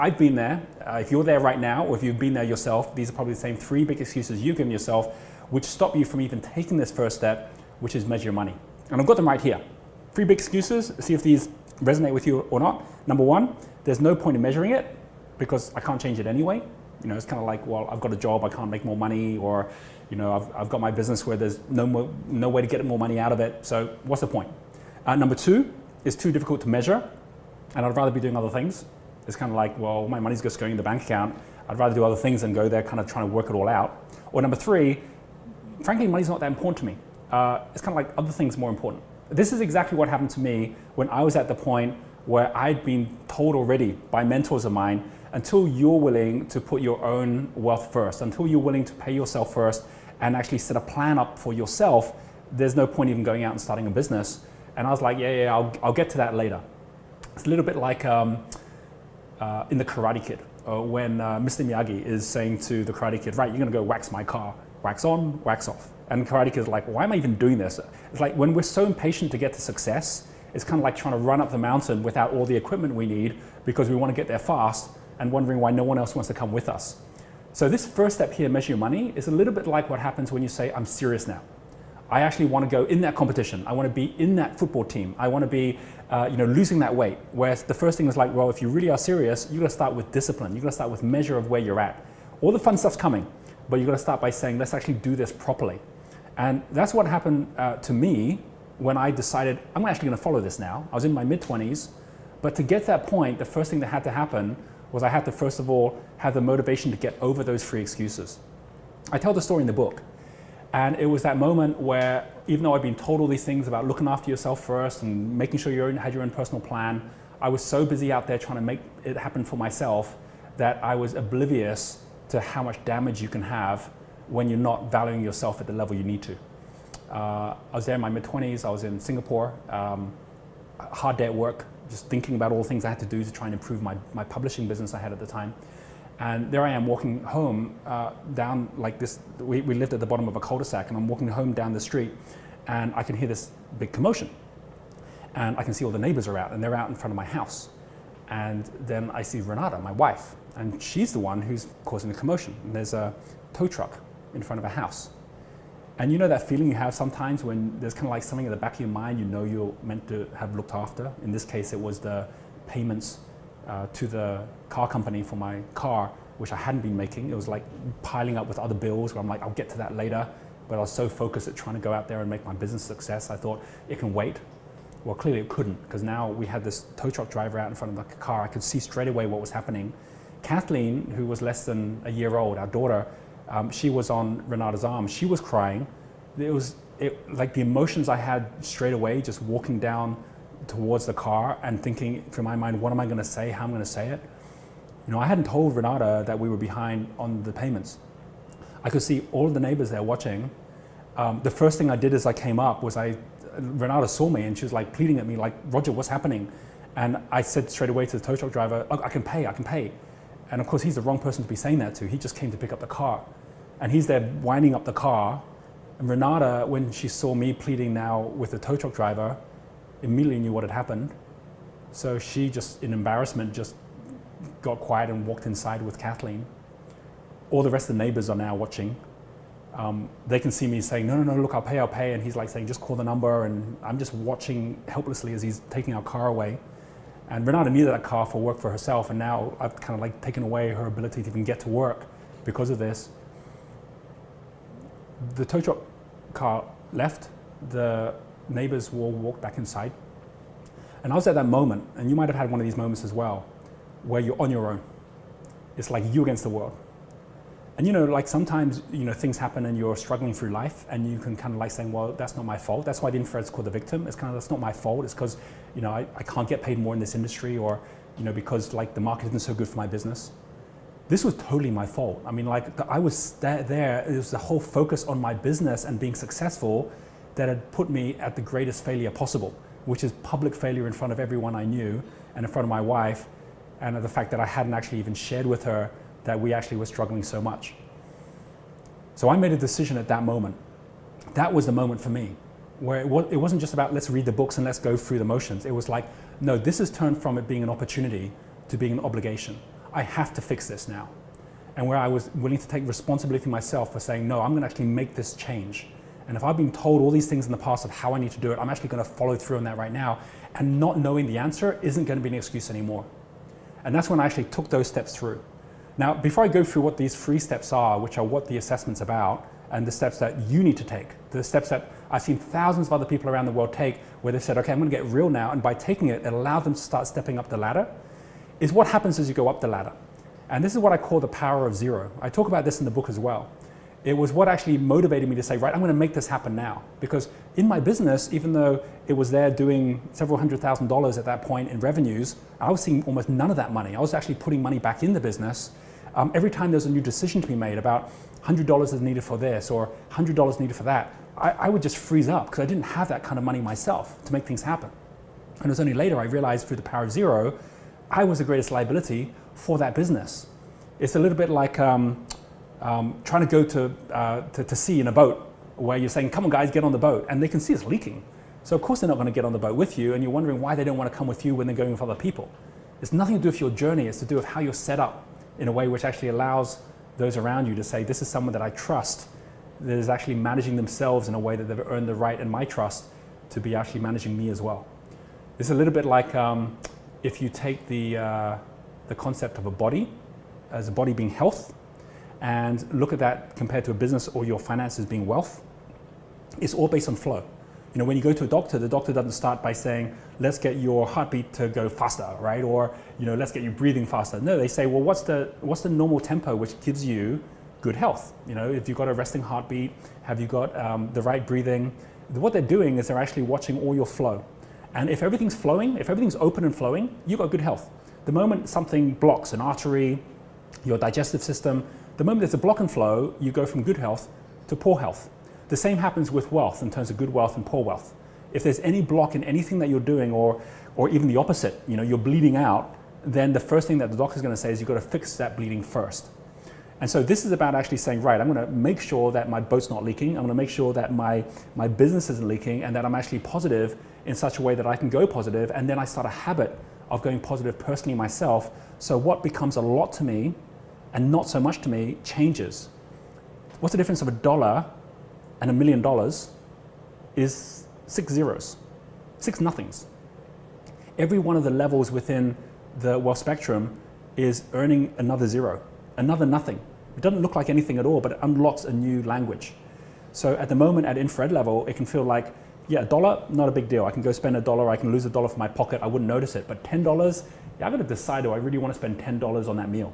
I've been there. If you're there right now, or if you've been there yourself, these are probably the same 3 big excuses you've given yourself, which stop you from even taking this first step, which is measure your money. And I've got them right here. 3 big excuses, see if these resonate with you or not. Number 1, there's no point in measuring it because I can't change it anyway. You know, it's kind of like, well, I've got a job, I can't make more money, or, you know, I've got my business where there's no way to get more money out of it. So what's the point? Number 2, it's too difficult to measure, and I'd rather be doing other things. It's kind of like, well, my money's just going in the bank account. I'd rather do other things than go there kind of trying to work it all out. Or number 3, frankly, money's not that important to me. It's kind of like other things more important. This is exactly what happened to me when I was at the point where I'd been told already by mentors of mine, until you're willing to put your own wealth first, until you're willing to pay yourself first and actually set a plan up for yourself, there's no point even going out and starting a business. And I was like, yeah, I'll get to that later. It's a little bit like in the Karate Kid, when Mr. Miyagi is saying to the Karate Kid, right, you're gonna go wax my car, wax on, wax off. And the Karate Kid is like, why am I even doing this? It's like when we're so impatient to get to success, it's kind of like trying to run up the mountain without all the equipment we need because we want to get there fast and wondering why no one else wants to come with us. So this first step here, measure your money, is a little bit like what happens when you say, I'm serious now. I actually want to go in that competition. I want to be in that football team. I want to be losing that weight. Whereas the first thing is like, well, if you really are serious, you've got to start with discipline. You've got to start with measure of where you're at. All the fun stuff's coming, but you've got to start by saying, let's actually do this properly. And that's what happened to me when I decided, I'm actually going to follow this now. I was in my mid-20s, but to get to that point, the first thing that had to happen was I had to, first of all, have the motivation to get over those 3 excuses. I tell the story in the book. And it was that moment where, even though I'd been told all these things about looking after yourself first and making sure you had your own personal plan, I was so busy out there trying to make it happen for myself that I was oblivious to how much damage you can have when you're not valuing yourself at the level you need to. I was there in my mid-20s, I was in Singapore, hard day at work, just thinking about all the things I had to do to try and improve my publishing business I had at the time. And there I am walking home down like this, we lived at the bottom of a cul-de-sac, and I'm walking home down the street and I can hear this big commotion. And I can see all the neighbors are out, and they're out in front of my house. And then I see Renata, my wife, and she's the one who's causing the commotion. And there's a tow truck in front of a house. And you know that feeling you have sometimes when there's kind of like something in the back of your mind you know you're meant to have looked after? In this case, it was the payments to the car company for my car, which I hadn't been making. It was like piling up with other bills where I'm like, I'll get to that later. But I was so focused at trying to go out there and make my business success, I thought it can wait. Well, clearly it couldn't, because now we had this tow truck driver out in front of the car. I could see straight away what was happening. Kathleen, who was less than a year old, our daughter, she was on Renata's arm. She was crying. Like the emotions I had straight away, just walking down towards the car and thinking through my mind, what am I going to say? How am I going to say it? You know, I hadn't told Renata that we were behind on the payments. I could see all the neighbors there watching. The first thing I did as I came up was Renata saw me and she was like pleading at me like, Roger, what's happening? And I said straight away to the tow truck driver, oh, I can pay. And of course, he's the wrong person to be saying that to. He just came to pick up the car. And he's there winding up the car. And Renata, when she saw me pleading now with the tow truck driver, immediately knew what had happened. So she just, in embarrassment, just got quiet and walked inside with Kathleen. All the rest of the neighbors are now watching. They can see me saying, no, look, I'll pay. And he's like saying, just call the number. And I'm just watching helplessly as he's taking our car away. And Renata needed that car for work for herself. And now I've kind of like taken away her ability to even get to work because of this. The tow truck car left. The neighbors will walk back inside. And I was at that moment, and you might have had one of these moments as well, where you're on your own. It's like you against the world. And you know, like sometimes, you know, things happen and you're struggling through life and you can kind of like saying, well, that's not my fault. That's why the infrared's called the victim. It's kind of, that's not my fault. It's because, you know, I can't get paid more in this industry, or, you know, because like the market isn't so good for my business. This was totally my fault. I mean, like I was there, it was the whole focus on my business and being successful that had put me at the greatest failure possible, which is public failure in front of everyone I knew and in front of my wife, and the fact that I hadn't actually even shared with her that we actually were struggling so much. So I made a decision at that moment. That was the moment for me, where it wasn't just about let's read the books and let's go through the motions. It was like, no, this has turned from it being an opportunity to being an obligation. I have to fix this now. And where I was willing to take responsibility myself for saying, no, I'm going to actually make this change. And if I've been told all these things in the past of how I need to do it, I'm actually going to follow through on that right now. And not knowing the answer isn't going to be an excuse anymore. And that's when I actually took those steps through. Now, before I go through what these 3 steps are, which are what the assessment's about, and the steps that you need to take, the steps that I've seen thousands of other people around the world take, where they've said, okay, I'm going to get real now, and by taking it, it allowed them to start stepping up the ladder, is what happens as you go up the ladder. And this is what I call the power of 0. I talk about this in the book as well. It was what actually motivated me to say, right, I'm going to make this happen now. Because in my business, even though it was there doing several $100,000 at that point in revenues, I was seeing almost none of that money. I was actually putting money back in the business. Every time there's a new decision to be made about $100 is needed for this or $100 needed for that, I would just freeze up because I didn't have that kind of money myself to make things happen. And it was only later I realized through the power of 0, I was the greatest liability for that business. It's a little bit like trying to go to sea in a boat where you're saying, come on guys, get on the boat, and they can see it's leaking. So of course they're not going to get on the boat with you, and you're wondering why they don't want to come with you when they're going with other people. It's nothing to do with your journey, it's to do with how you're set up in a way which actually allows those around you to say, this is someone that I trust, that is actually managing themselves in a way that they've earned the right and my trust to be actually managing me as well. It's a little bit like if you take the concept of a body, as a body being health, and look at that compared to a business or your finances being wealth. It's all based on flow. You know, when you go to a doctor, the doctor doesn't start by saying, let's get your heartbeat to go faster, right? Or, you know, let's get you breathing faster. No, they say, well, what's the normal tempo which gives you good health? You know, if you've got a resting heartbeat, have you got the right breathing? What they're doing is they're actually watching all your flow. And if everything's flowing, if everything's open and flowing, you've got good health. The moment something blocks an artery, your digestive system, the moment there's a block and flow, you go from good health to poor health. The same happens with wealth in terms of good wealth and poor wealth. If there's any block in anything that you're doing, or even the opposite, you know, you're bleeding out, then the first thing that the doctor's going to say is you've got to fix that bleeding first. And so this is about actually saying, right, I'm going to make sure that my boat's not leaking. I'm going to make sure that my business isn't leaking, and that I'm actually positive in such a way that I can go positive. And then I start a habit of going positive personally myself. So what becomes a lot to me and not so much to me changes. What's the difference of $1 and $1 million is 6 zeros, 6 nothings. Every one of the levels within the wealth spectrum is earning another 0, another nothing. It doesn't look like anything at all, but it unlocks a new language. So at the moment at infrared level, it can feel like, yeah, $1, not a big deal. I can go spend $1, I can lose $1 from my pocket, I wouldn't notice it. But $10, yeah, I've got to decide, do I really want to spend $10 on that meal?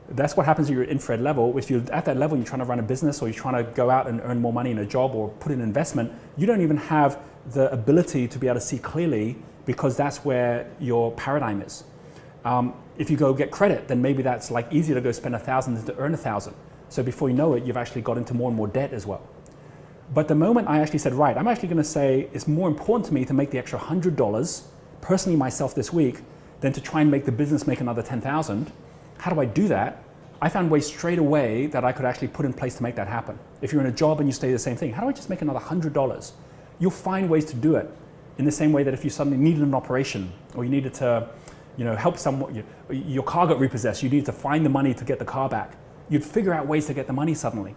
That's what happens at your infrared level. If you're at that level, you're trying to run a business, or you're trying to go out and earn more money in a job or put in investment, you don't even have the ability to be able to see clearly, because that's where your paradigm is. If you go get credit, then maybe that's like easier to go spend 1,000 than to earn 1,000. So before you know it, you've actually got into more and more debt as well. But the moment I actually said, right, I'm actually going to say it's more important to me to make the extra $100 personally myself this week than to try and make the business make another 10,000. How do I do that? I found ways straight away that I could actually put in place to make that happen. If you're in a job and you stay the same thing, how do I just make another $100? You'll find ways to do it in the same way that if you suddenly needed an operation, or you needed to, you know, help someone, your car got repossessed, you needed to find the money to get the car back. You'd figure out ways to get the money suddenly.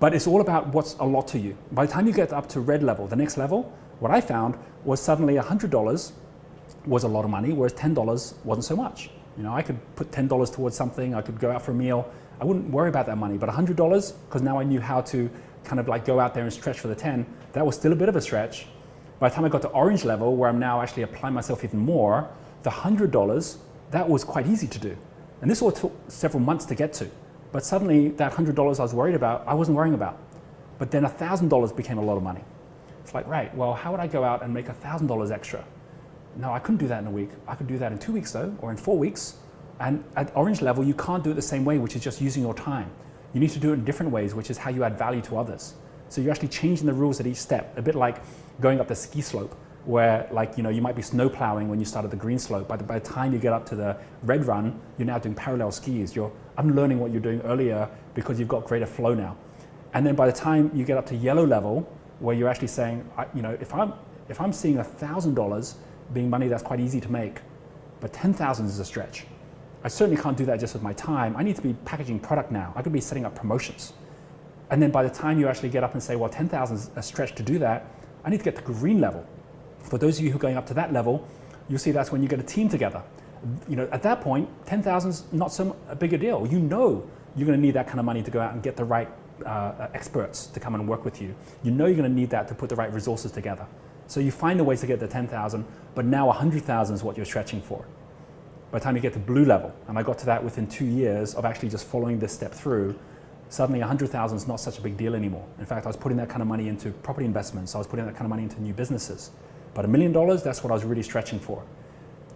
But it's all about what's a lot to you. By the time you get up to red level, the next level, what I found was suddenly $100 was a lot of money, whereas $10 wasn't so much. You know, I could put $10 towards something, I could go out for a meal, I wouldn't worry about that money. But $100, because now I knew how to kind of like go out there and stretch for the 10, that was still a bit of a stretch. By the time I got to orange level, where I'm now actually applying myself even more, the $100, that was quite easy to do. And this all took several months to get to. But suddenly that $100 I was worried about, I wasn't worrying about. But then $1,000 became a lot of money. It's like, right, well, how would I go out and make $1,000 extra? No, I couldn't do that in a week. I could do that in 2 weeks though, or in 4 weeks. And at orange level, you can't do it the same way, which is just using your time. You need to do it in different ways, which is how you add value to others. So you're actually changing the rules at each step, a bit like going up the ski slope, where like, you know, you might be snow plowing when you start at the green slope. By the time you get up to the red run, you're now doing parallel skis. You're unlearning what you're doing earlier because you've got greater flow now. And then by the time you get up to yellow level, where you're actually saying, you know, if I'm seeing $1,000 being money that's quite easy to make, but 10,000 is a stretch. I certainly can't do that just with my time. I need to be packaging product now. I could be setting up promotions. And then by the time you actually get up and say, well, 10,000 is a stretch to do that, I need to get to green level. For those of you who are going up to that level, you'll see that's when you get a team together. At that point, 10,000 is not so big a deal. You know you're going to need that kind of money to go out and get the right experts to come and work with you. You know you're going to need that to put the right resources together. So you find the ways to get to 10,000, but now 100,000 is what you're stretching for. By the time you get to blue level, and I got to that within 2 years of actually just following this step through, suddenly 100,000 is not such a big deal anymore. In fact, I was putting that kind of money into property investments. I was putting that kind of money into new businesses. But $1 million, that's what I was really stretching for.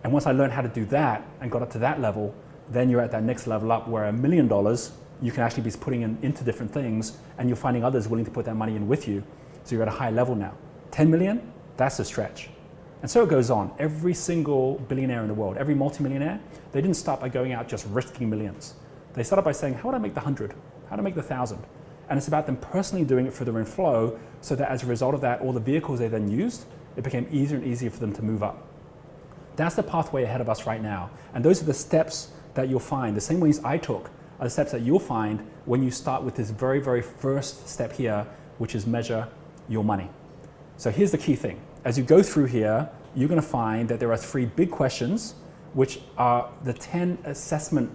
And once I learned how to do that and got up to that level, then you're at that next level up where $1 million, you can actually be putting into different things, and you're finding others willing to put that money in with you. So you're at a high level now. 10 million, that's a stretch. And so it goes on. Every single billionaire in the world, every multimillionaire, they didn't start by going out just risking millions. They started by saying, how would I make the 100? How to make the 1,000? And it's about them personally doing it for their own flow, so that as a result of that, all the vehicles they then used, it became easier and easier for them to move up. That's the pathway ahead of us right now. And those are the steps that you'll find. The same ways I took are the steps that you'll find when you start with this very, very first step here, which is measure your money. So here's the key thing. As you go through here, you're going to find that there are 3 big questions, which are the 10 assessment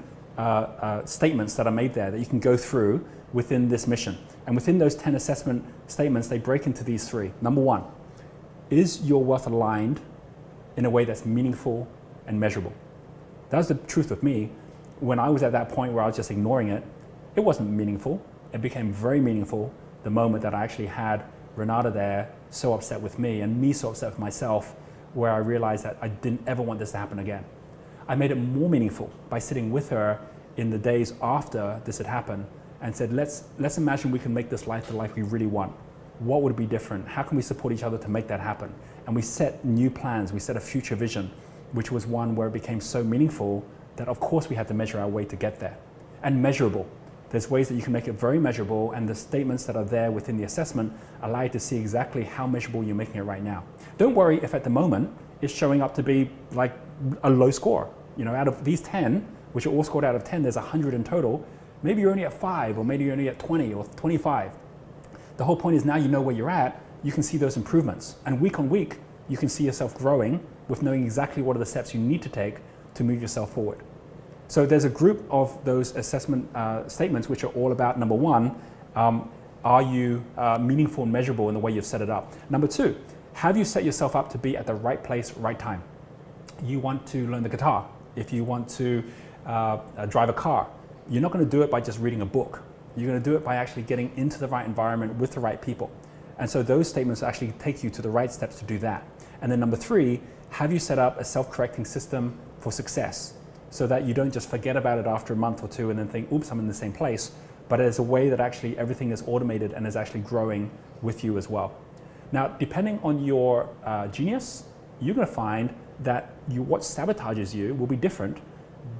statements that are made there that you can go through within this mission. And within those 10 assessment statements, they break into these 3. Number 1, is your wealth aligned in a way that's meaningful and measurable? That was the truth with me. When I was at that point where I was just ignoring it, it wasn't meaningful. It became very meaningful the moment that I actually had Renata there so upset with me and me so upset with myself, where I realized that I didn't ever want this to happen again. I made it more meaningful by sitting with her in the days after this had happened and said, let's imagine we can make this life the life we really want. What would be different? How can we support each other to make that happen? And we set new plans. We set a future vision, which was one where it became so meaningful that of course we had to measure our way to get there. And measurable. There's ways that you can make it very measurable, and the statements that are there within the assessment allow you to see exactly how measurable you're making it right now. Don't worry if at the moment it's showing up to be like a low score. Out of these 10, which are all scored out of 10, there's 100 in total. Maybe you're only at 5, or maybe you're only at 20 or 25. The whole point is now you know where you're at, you can see those improvements. And week on week, you can see yourself growing with knowing exactly what are the steps you need to take to move yourself forward. So there's a group of those assessment statements which are all about, number 1, are you meaningful and measurable in the way you've set it up? Number 2, have you set yourself up to be at the right place, right time? You want to learn the guitar. If you want to drive a car, you're not going to do it by just reading a book. You're going to do it by actually getting into the right environment with the right people. And so those statements actually take you to the right steps to do that. And then number 3, have you set up a self-correcting system for success, so that you don't just forget about it after a month or 2 and then think, oops, I'm in the same place, but it's a way that actually everything is automated and is actually growing with you as well. Now, depending on your genius, you're going to find that what sabotages you will be different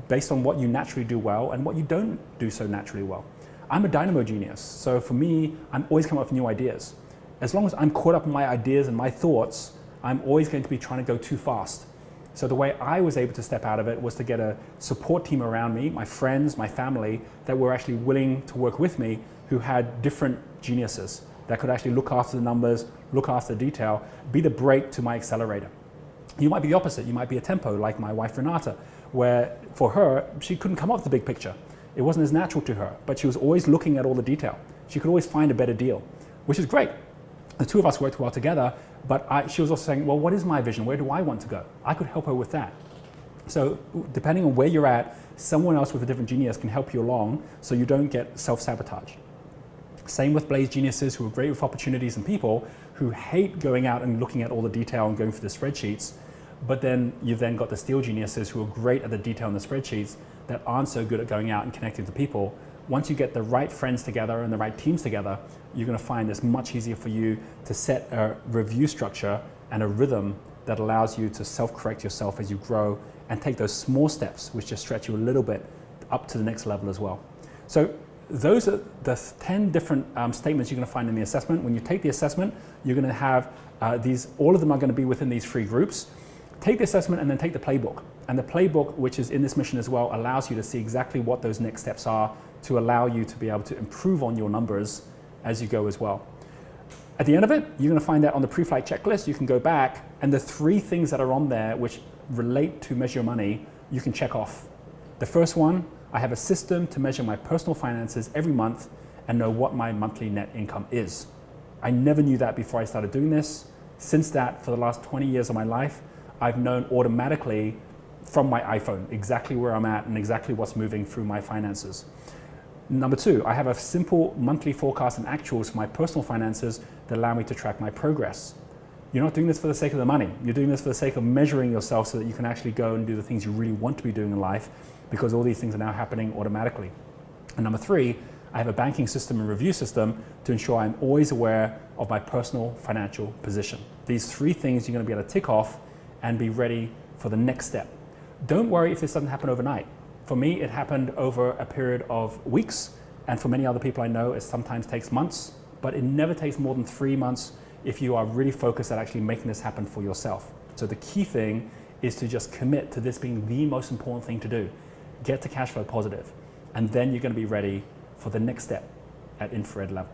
based on what you naturally do well and what you don't do so naturally well. I'm a dynamo genius, so for me, I'm always coming up with new ideas. As long as I'm caught up in my ideas and my thoughts, I'm always going to be trying to go too fast. So the way I was able to step out of it was to get a support team around me, my friends, my family, that were actually willing to work with me, who had different geniuses that could actually look after the numbers, look after the detail, be the brake to my accelerator. You might be the opposite. You might be a tempo, like my wife Renata, where for her, she couldn't come up with the big picture. It wasn't as natural to her, but she was always looking at all the detail. She could always find a better deal, which is great. The two of us worked well together, but she was also saying, well, what is my vision? Where do I want to go? I could help her with that. So depending on where you're at, someone else with a different genius can help you along so you don't get self-sabotage. Same with Blaze geniuses, who are great with opportunities and people, who hate going out and looking at all the detail and going through the spreadsheets. But then you've then got the Steel geniuses, who are great at the detail in the spreadsheets, that aren't so good at going out and connecting to people. Once you get the right friends together and the right teams together, you're going to find it's much easier for you to set a review structure and a rhythm that allows you to self-correct yourself as you grow and take those small steps, which just stretch you a little bit up to the next level as well. So those are the 10 different statements you're going to find in the assessment. When you take the assessment, you're going to have all of them are going to be within these 3 groups. Take the assessment and then take the playbook. And the playbook, which is in this mission as well, allows you to see exactly what those next steps are to allow you to be able to improve on your numbers as you go as well. At the end of it, you're going to find that on the pre-flight checklist, you can go back, and the 3 things that are on there which relate to measure your money, you can check off. The first one, I have a system to measure my personal finances every month and know what my monthly net income is. I never knew that before I started doing this. Since that, for the last 20 years of my life, I've known automatically from my iPhone exactly where I'm at and exactly what's moving through my finances. Number 2, I have a simple monthly forecast and actuals for my personal finances that allow me to track my progress. You're not doing this for the sake of the money. You're doing this for the sake of measuring yourself so that you can actually go and do the things you really want to be doing in life, because all these things are now happening automatically. And number 3, I have a banking system and review system to ensure I'm always aware of my personal financial position. These 3 things you're going to be able to tick off and be ready for the next step. Don't worry if this doesn't happen overnight. For me, it happened over a period of weeks, and for many other people I know, it sometimes takes months, but it never takes more than 3 months if you are really focused at actually making this happen for yourself. So the key thing is to just commit to this being the most important thing to do. Get to cash flow positive, and then you're going to be ready for the next step at infrared level.